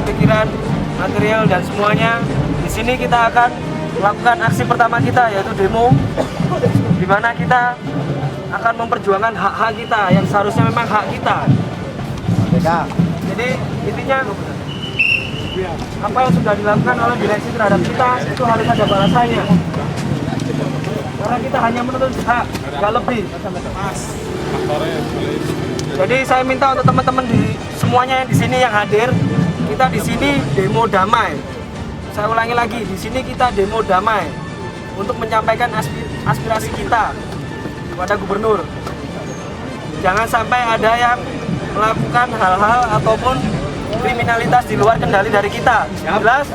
pikiran, material dan semuanya. Di sini kita akan melakukan aksi pertama kita, yaitu demo, di mana kita akan memperjuangkan hak-hak kita yang seharusnya memang hak kita. Jadi intinya apa yang sudah dilakukan oleh direksi terhadap kita itu harus ada balasannya. Karena kita hanya menuntut hak, nggak lebih. Jadi saya minta untuk teman-teman di semuanya yang di sini yang hadir, kita di sini demo damai. Saya ulangi lagi, di sini kita demo damai untuk menyampaikan aspirasi kita kepada gubernur. Jangan sampai ada yang melakukan hal-hal ataupun kriminalitas di luar kendali dari kita. Jelas?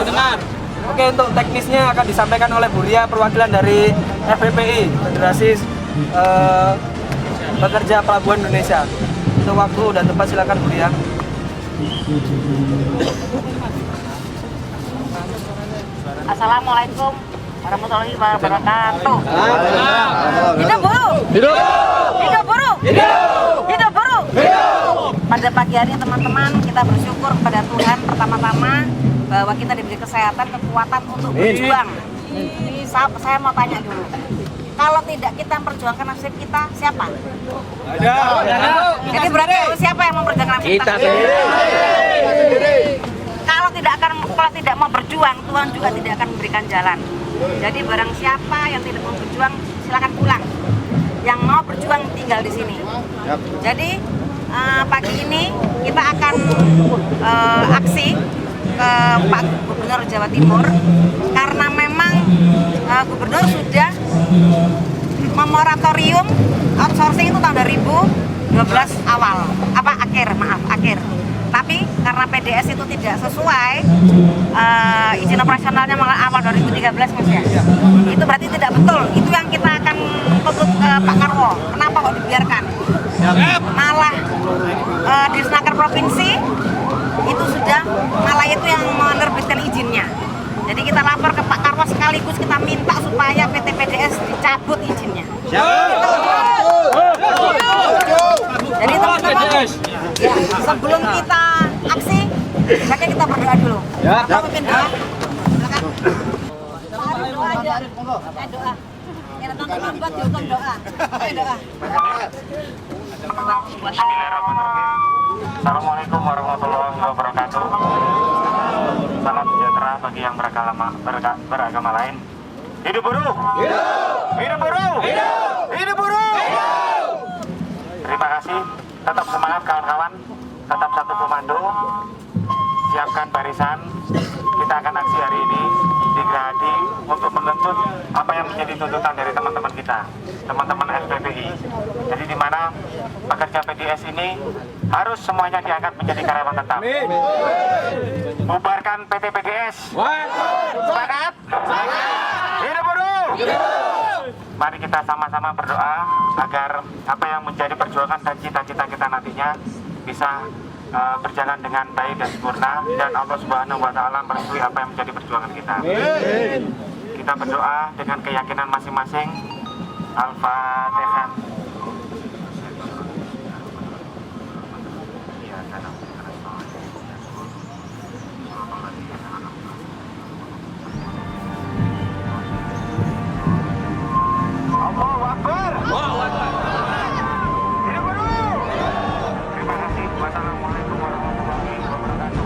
Jelas. Oke, untuk teknisnya akan disampaikan oleh Bu Ria, perwakilan dari FPPI, Federasi Pekerja Pelabuhan Indonesia. Untuk waktu dan tempat silakan Bu Ria. Assalamualaikum warahmatullahi wabarakatuh. Hidup buruh! Hidup! Hidup buruh! Hidup! Hidup buruh! Hidup! Pada pagi hari teman-teman, kita bersyukur kepada Tuhan pertama-tama bahwa kita diberi kesehatan, kekuatan untuk berjuang. Saya mau tanya dulu, kalau tidak kita memperjuangkan nasib kita, siapa? Ada. Jadi berarti siapa yang memperjuangkan nasib kita? Kalau tidak mau berjuang, Tuhan juga tidak akan memberikan jalan. Jadi barang siapa yang tidak mau berjuang, silakan pulang. Yang mau berjuang tinggal di sini. Jadi pagi ini kita akan aksi ke Pak Gubernur Jawa Timur karena memang Gubernur sudah memoratorium outsourcing itu tahun 2012 akhir. Tapi karena PDS itu tidak sesuai, izin operasionalnya malah awal 2013 Mas ya. Itu berarti tidak betul. Itu yang kita akan tuntut Pak Karwo. Kenapa kok dibiarkan? Malah di Senaker Provinsi itu sudah malah itu yang menerbitkan izinnya. Jadi kita lapor ke Pak Karwo sekaligus kita minta supaya PT PDS dicabut izinnya. Jadi teman-teman, ya, sebelum kita aksi, sebaiknya kita berdoa dulu. Kita memimpin doa. Silakan. Doa aja. Doa. Yang nonton membuat dihukum doa. Ayo doa. Assalamualaikum warahmatullahi wabarakatuh. Salam sejahtera bagi yang beragama lain. Hidup buruh! Hidup! Hidup buruh! Hidup! Hidup buruh! Hidup! Terima kasih. Tetap semangat kawan-kawan. Tetap satu komando. Siapkan barisan. Kita akan aksi hari ini di Gerahadi untuk menuntut apa yang menjadi tuntutan dari teman-teman kita, teman-teman FPPI. Jadi di mana pekerja PDS ini harus semuanya diangkat menjadi karyawan tetap. Bubarkan PT PDS. Semangat! Hidup buruh! Mari kita sama-sama berdoa agar apa yang menjadi perjuangan dan cita-cita kita nantinya bisa berjalan dengan baik dan sempurna, dan Allah Subhanahu wa Ta'ala merestui apa yang menjadi perjuangan kita. Kita berdoa dengan keyakinan masing-masing. Al-Fatihah. Allahu Akbar. Allahu Akbar. Terima kasih. Wassalamualaikum warahmatullahi wabarakatuh.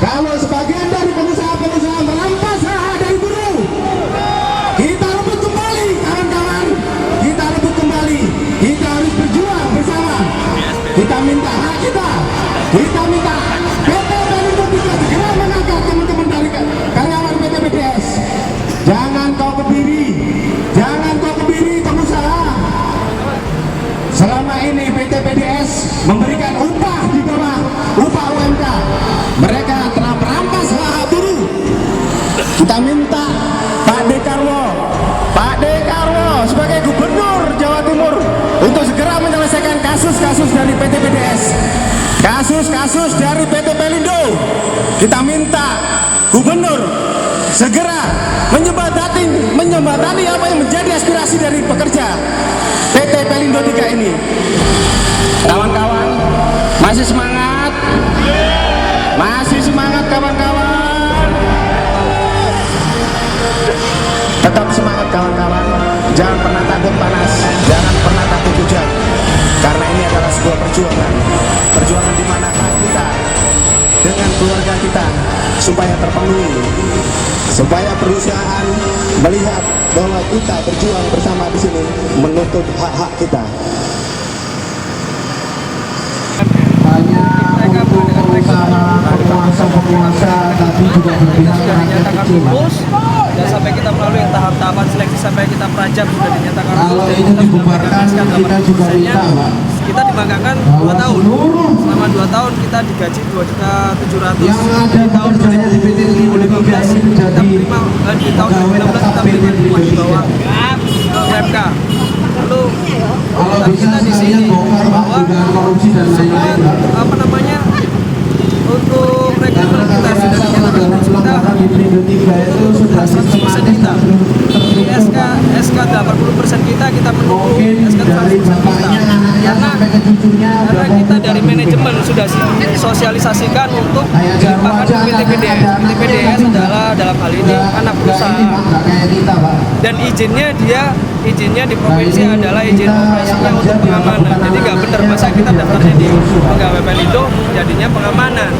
Kalau sebagian dari pengusaha-pengusaha merampas hak dari buruh, kita rebut kembali, kawan-kawan. Kita rebut kembali. Kita harus berjuang bersama. Kita minta hak kita. Kita minta PT Pelindo Tiga segera mengangkat teman-teman dari karyawan PT PDS. Jangan kau kebiri. Jangan kau kebiri pengusaha. Selama ini PT PDS memberikan upah di bawah upah UMK. Mereka telah merampas hak buruh. Kita minta Pak Dekarwo sebagai Gubernur Jawa Timur untuk segera menyelesaikan kasus-kasus dari PT PDS, kasus-kasus dari PT Pelindo. Kita minta Gubernur segera menjembatani apa yang menjadi aspirasi dari pekerja PT Pelindo 3 ini. Kawan-kawan, masih semangat? Masih semangat kawan-kawan? Tetap semangat kawan-kawan. Jangan pernah takut panas, jangan pernah takut hujan. Karena ini adalah sebuah perjuangan. Perjuangan di mana hak kita dengan keluarga kita supaya terpenuhi. Supaya perusahaan melihat bahwa kita berjuang bersama di sini menuntut hak-hak kita. Banyak pengusaha tapi juga berpihak sudah dinyatakan lulus, dan sampai kita melalui tahap-tahapan seleksi sampai kita pelajab sudah dinyatakan lulus. Kalau itu dibubarkan kita juga minta, Pak. Kita dibanggakan 2 tahun. Selama 2 tahun kita digaji 2.700.000. Yang ada pekerjanya di PT Pelindo Tiga ini menjadi di tahun 2016 kita berikan rumah di bawah UMK. Lalu kalau bisa kita di sini bongkar Pak dugaan korupsi dan lain-lain, Pak. apa namanya, untuk rekrutmen kita sudah dinyatakan lulus. Kita di Pelindo Tiga itu sudah 100% kita di SK 80% kita menunggu SK 100% kita karena kita dari manajemen sudah sosialisasikan untuk dilimpahkan ke PT PDS. PT PDS adalah dalam hal ini anak perusahaan, dan izinnya di provinsi adalah izin operasinya untuk pengamanan. Jadi nggak benar masa kita daftarnya di pegawai Pelindo jadinya pengamanan.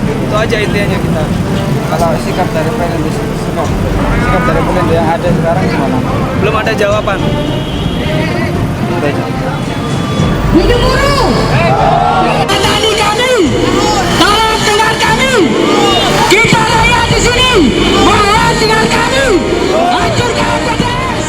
Itu aja intinya kita. Kalau sikap dari Pelindo yang ada sekarang gimana? Belum ada jawaban. Hidup buruh! Tadi kami, tolong dengar kami. Kita rakyat di sini, mohon dengar kami. Hancurkan PDS.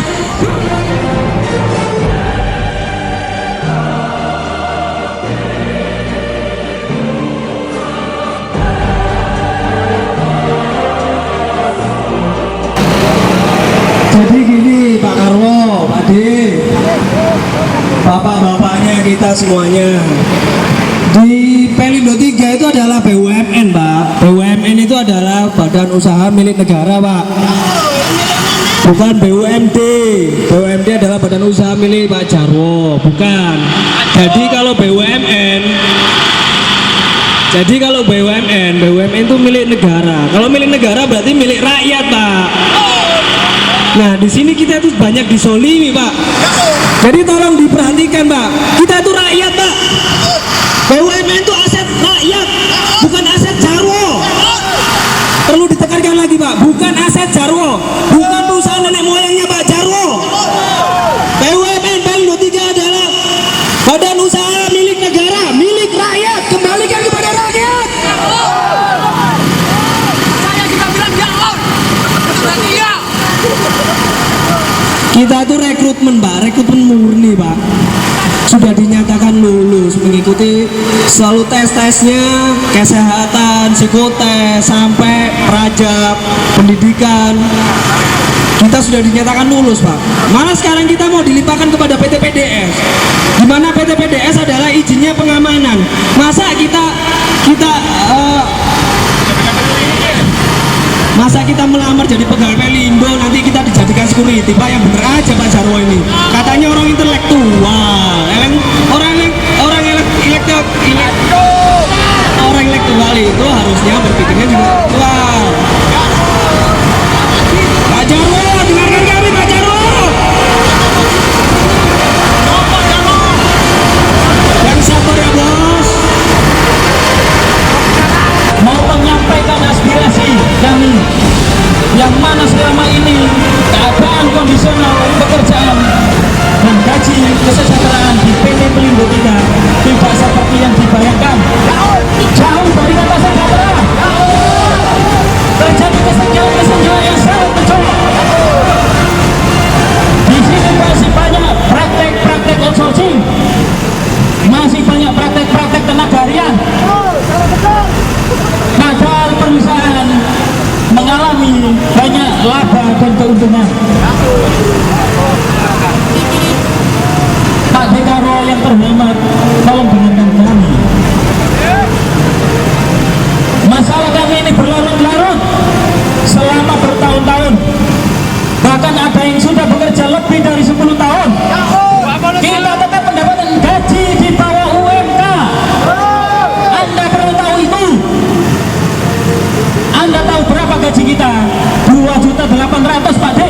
Jadi gini Pak Karwo, Pak D, bapak-bapaknya kita semuanya. Di Pelindo 3 itu adalah BUMN, Pak. BUMN itu adalah badan usaha milik negara, Pak. Bukan BUMD. BUMD adalah badan usaha milik Pak Jarwo, bukan. Jadi kalau BUMN itu milik negara. Kalau milik negara berarti milik rakyat, Pak. Nah, di sini kita tuh banyak disolimi, Pak. Jadi tolong diperhatikan, Pak. Kita itu rakyat, Pak. BUMN itu aset rakyat, bukan aset Jarwo. Perlu ditekankan lagi, Pak. Bukan aset Jarwo, bukan perusahaan nenek moyangnya Pak Jarwo. BUMN Pelindo 3 adalah badan usaha milik negara, milik rakyat. Kembalikan kepada rakyat. Kita itu rekrutmen, Pak, rekrutmen murni, Pak. Sudah dinyatakan lulus, mengikuti selalu tes-tesnya, kesehatan, psikotes, sampai prajab, pendidikan. Kita sudah dinyatakan lulus, Pak. Malah sekarang kita mau dilimpahkan kepada PT PDS, di mana PT PDS adalah izinnya pengamanan. Masa kita melamar jadi pegawai Pelindo, nanti kita dijadikan security, Pak? Yang bener aja Pak Jarwo ini. Katanya orang intelektual, orang intelektual itu harusnya berpikirnya juga intelektual. Pak Jarwo, dengarkan kami, Pak Jarwo. Yang sabar ya, Bos. Mau menyampaikan keuntungan. Pak Dekaro yang terhormat, tolong dengarkan kami. Masalah kami ini berlarut-larut selama bertahun-tahun, bahkan ada yang sudah bekerja lebih dari 10 tahun. Kita tetap mendapatkan gaji di bawah UMK. Anda perlu tahu itu. Anda tahu berapa gaji kita? 2.800.000 Pak D.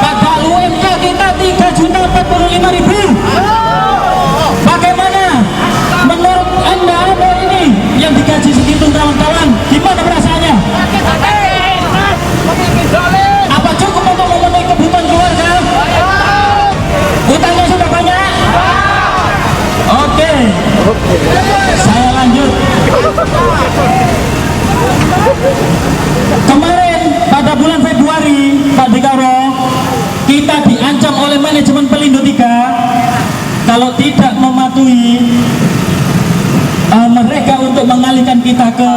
Padahal UMK kita 3.045.000. Bagaimana menurut Anda ini yang digaji segitu kawan-kawan? Gimana perasaannya? Apa cukup untuk memenuhi kebutuhan keluarga? Utangnya sudah banyak? Oke. Saya lanjut. Kemarin pada bulan Februari, Pak Dekaro, kita diancam oleh manajemen Pelindo 3 kalau tidak mematuhi mereka untuk mengalihkan kita ke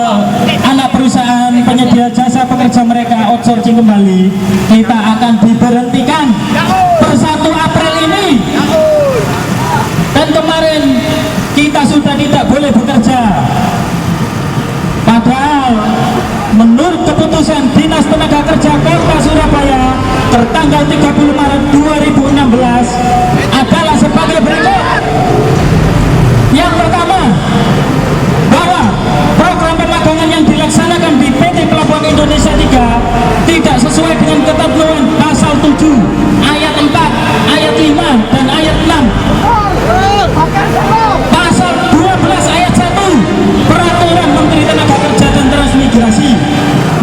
anak perusahaan penyedia jasa pekerja mereka outsourcing kembali, kita akan diberhentikan per 1 April ini. Dan kemarin kita sudah tidak boleh bekerja. Padahal menurut keputusan Dinas Tenaga Kerja Kota Surabaya tertanggal 30 Maret 2016 adalah sebagai berikut. Yang pertama, bahwa program pemagangan yang dilaksanakan di PT Pelabuhan Indonesia 3 tidak sesuai dengan ketentuan pasal 7, ayat 4, ayat 5, dan ayat 6. Pasal 12 ayat 1 Peraturan Menteri Tenaga Kerja dan Transmigrasi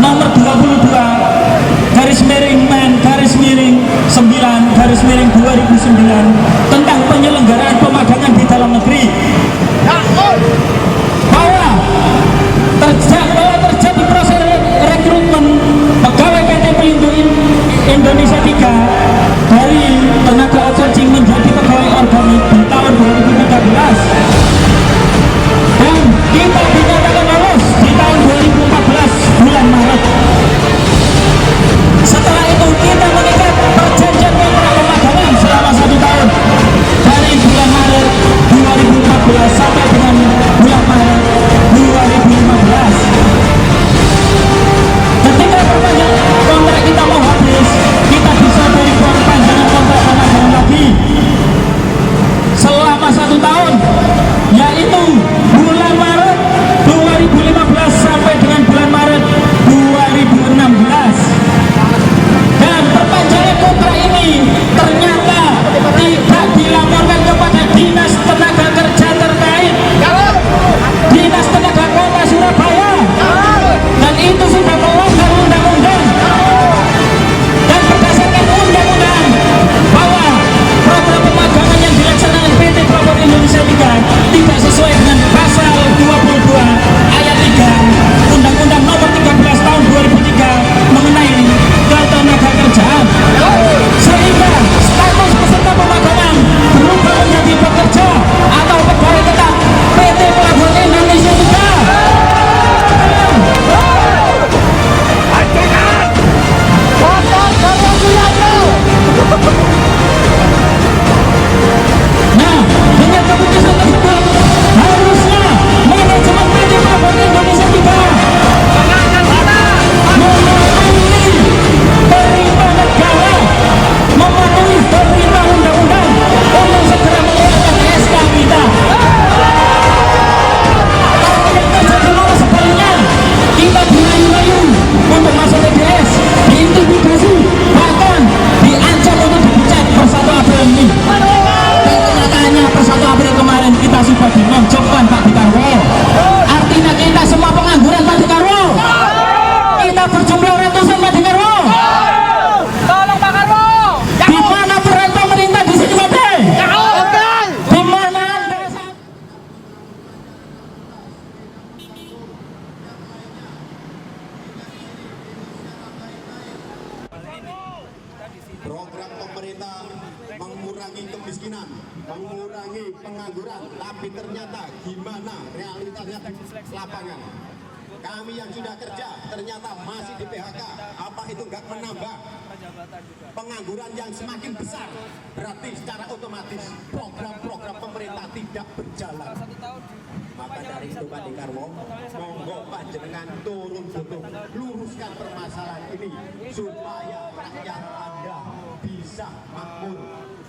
nomor 22 garis miring men garis miring 9 garis miring 2009 tentang penyelenggaraan pemagangan di dalam negeri, bahwa telah terjadi proses rekrutmen pegawai PT Pelindo Indonesia 3 dari tenaga outsourcing menjadi pegawai organik di tahun 2013, dan kita dinyatakan lolos di tahun 2014 bulan Maret. Setelah itu kita mengikat perjanjian kontrak pemagangan selama 1 tahun dari bulan Maret 2014 sampai dengan bulan Maret 2015. Ketika perpanjangan kontrak kita mau habis, kita bisa beri perpanjangan kontrak pemagangan lagi selama 1 tahun, yaitu bulan Maret 2015 sampai dengan bulan Maret 2016. Dan perpanjangan kontrak ini ternyata tidak dilaporkan kepada Dinas Tenaga Kerja terkait, Dinas Tenaga Kota Surabaya, dan itu sudah melanggar undang-undang. Dan berdasarkan undang-undang bahwa program pemagangan yang dilaksanakan PT Pelabuhan Indonesia 3 tidak sesuai dengan pasal 22 ayat 3 Undang-Undang nomor 13 tahun 2003 mengenai ketenaga kerjaan, sehingga status peserta pemagangan berubah menjadi pekerja atau pegawai tetap PT Pelabuhan Indonesia 3. Nah, dengan keputusan tersebut harusnya manajemen PT Pelabuhan Indonesia 3 mematuhi perintah negara, mematuhi perintah undang-undang untuk segera mengeluarkan SK kita. Kalau yang terjadi malah sebaliknya, kita dirayu-rayu untuk masuk TDS, diintimidasi, bahkan diancam untuk dipecat per 1 April ini. Dan kenyataannya per 1 April kemarin kita sudah dinonjokkan Pak Dekaro. Artinya kita semua pengangguran Pak Dekaro. Kita berjumlah ratusan Pak Dekaro. Tolong Pak Karwo. Di mana peran pemerintah di sini Pak De? Di mana Anda saat program pemerintah mengurangi kemiskinan, mengurangi pengangguran, tapi ternyata gimana realitanya di lapangan? Kami yang sudah kerja ternyata masih di PHK. Apa itu nggak menambah pengangguran yang semakin besar? Berarti secara otomatis program-program pemerintah tidak berjalan. Maka dari itu Pak Dekarwo, monggo panjenengan turun gunung, luruskan permasalahan ini supaya rakyat Anda bisa makmur,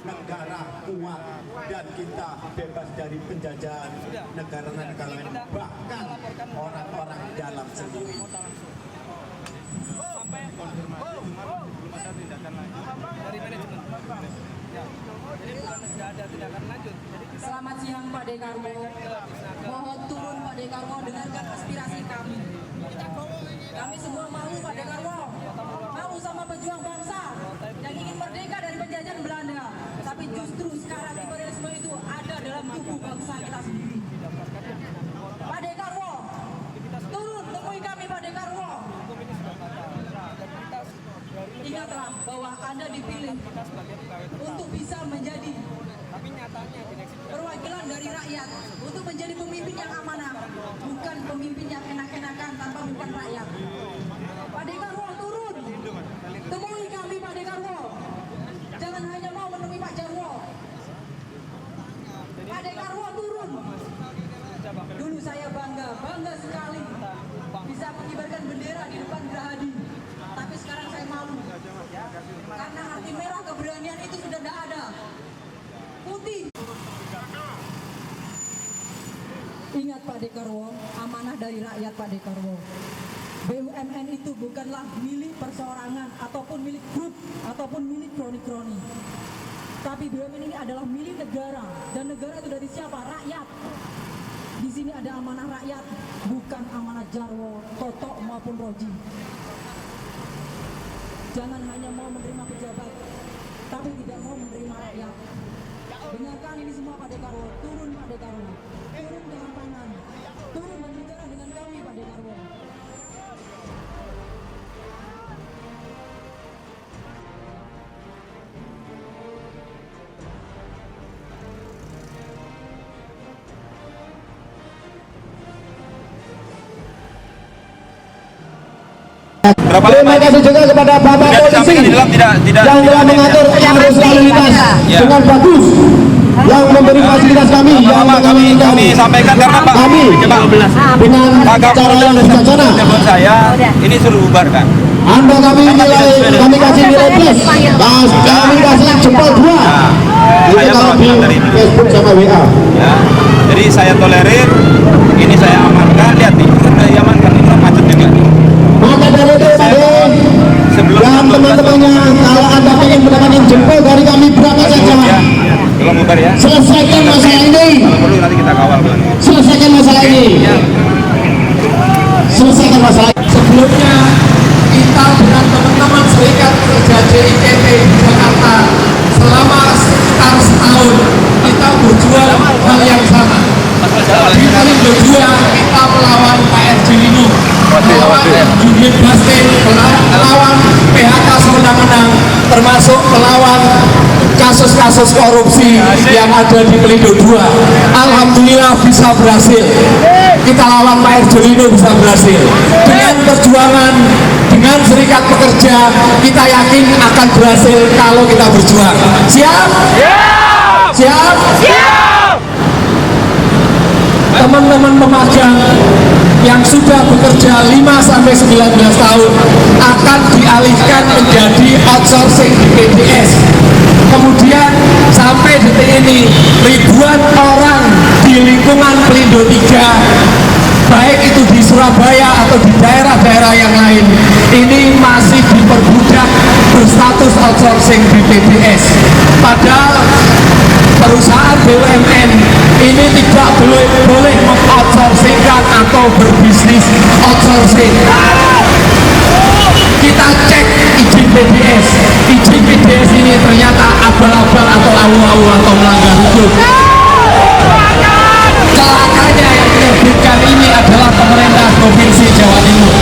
negara kuat, dan kita bebas dari penjajahan negara-negara lain, bahkan orang-orang dalam sendiri. Selamat siang Pak Dekarwo. Mohon turun Pak Dekarwo, dengarkan aspirasi kami. Kami semua mau Pak Dekarwo, mau sama pejuang bangsa yang ingin merdeka dari penjajahan Belanda. Tapi justru sekarang imperialisme itu ada dalam tubuh bangsa kita sendiri. Pak Dekarwo, turun temui kami Pak Dekarwo. Ingatlah bahwa Anda dipilih untuk bisa menjadi perwakilan dari rakyat, untuk menjadi pemimpin yang amanah, bukan pemimpin yang enak-enakan tanpa bukan rakyat. Pak Dekarwo turun, temui kami Pak Dekarwo. Jangan hanya mau menemui Pak Jarwo. Pak Dekarwo turun. Dulu saya bangga sekali bisa mengibarkan bendera di depan Gerahadi. Tapi sekarang saya malu karena hati merah keberanian itu sudah tidak ada. Putih. Ingat Pak Dekarwo, amanah dari rakyat Pak Dekarwo. BUMN itu bukanlah milik perseorangan ataupun milik grup ataupun milik kroni-kroni. Tapi BUMN ini adalah milik negara, dan negara itu dari siapa? Rakyat. Di sini ada amanah rakyat, bukan amanah Jarwo, Toto maupun Roji. Jangan hanya mau menerima pejabat, tapi tidak mau menerima rakyat. Dengarkan ini semua Pak Dekarwo, turun Pak Dekarwo, turun dengan tangan, turun dan bicara dengan kami Pak Dekarwo. Terima kasih juga kepada Bapak Polisi yang telah mengatur arus lalu lintas dengan bagus, yang memberi fasilitas kami, yang kami sampaikan karena Pak kami dengan cara yang bijaksana. Saya ini suruh bubarkan. Anda kami kasih nilai plus, kami kasih jempol 2. Itu kalau di Facebook sama WA. Ya, jadi saya tolerir, ini saya amankan, lihat nih, sudah diamankan, ini macet juga. Maka dari itu Pak dan teman-temannya, kalau Anda ingin mendapatkan jempol dari kami berapa saja, belum bubar ya. Selesaikan masalah ini. Kalau perlu nanti kita kawal. Selesaikan masalah ini. Selesaikan masalah ini. Sebelumnya kita dengan teman-teman Serikat Pekerja JIPT Jakarta selama sekitar setahun kita berjuang hal yang sama. Di Pelindo 2 kita melawan PRJ Lino, melawan Unit Bastin, melawan PHK semena-mena, termasuk melawan kasus-kasus korupsi yang ada di Pelindo 2. Alhamdulillah bisa berhasil. Kita lawan PRJ Lino bisa berhasil. Dengan perjuangan, dengan Serikat Pekerja, kita yakin akan berhasil kalau kita berjuang. Siap? Siap? Teman-teman pemajang yang sudah bekerja 5-19 tahun akan dialihkan menjadi outsourcing di PDS. Kemudian sampai detik ini ribuan orang di lingkungan Pelindo 3, baik itu di Surabaya atau di daerah-daerah yang lain, ini masih diperbudak berstatus outsourcing di PDS. Padahal perusahaan BUMN ini tidak boleh mengoutsourcingkan atau berbisnis outsourcing. Kita cek izin PDS. Izin PDS ini ternyata abal-abal atau awu-awu atau melanggar hukum. Celakanya yang menerbitkan ini adalah pemerintah Provinsi Jawa Timur.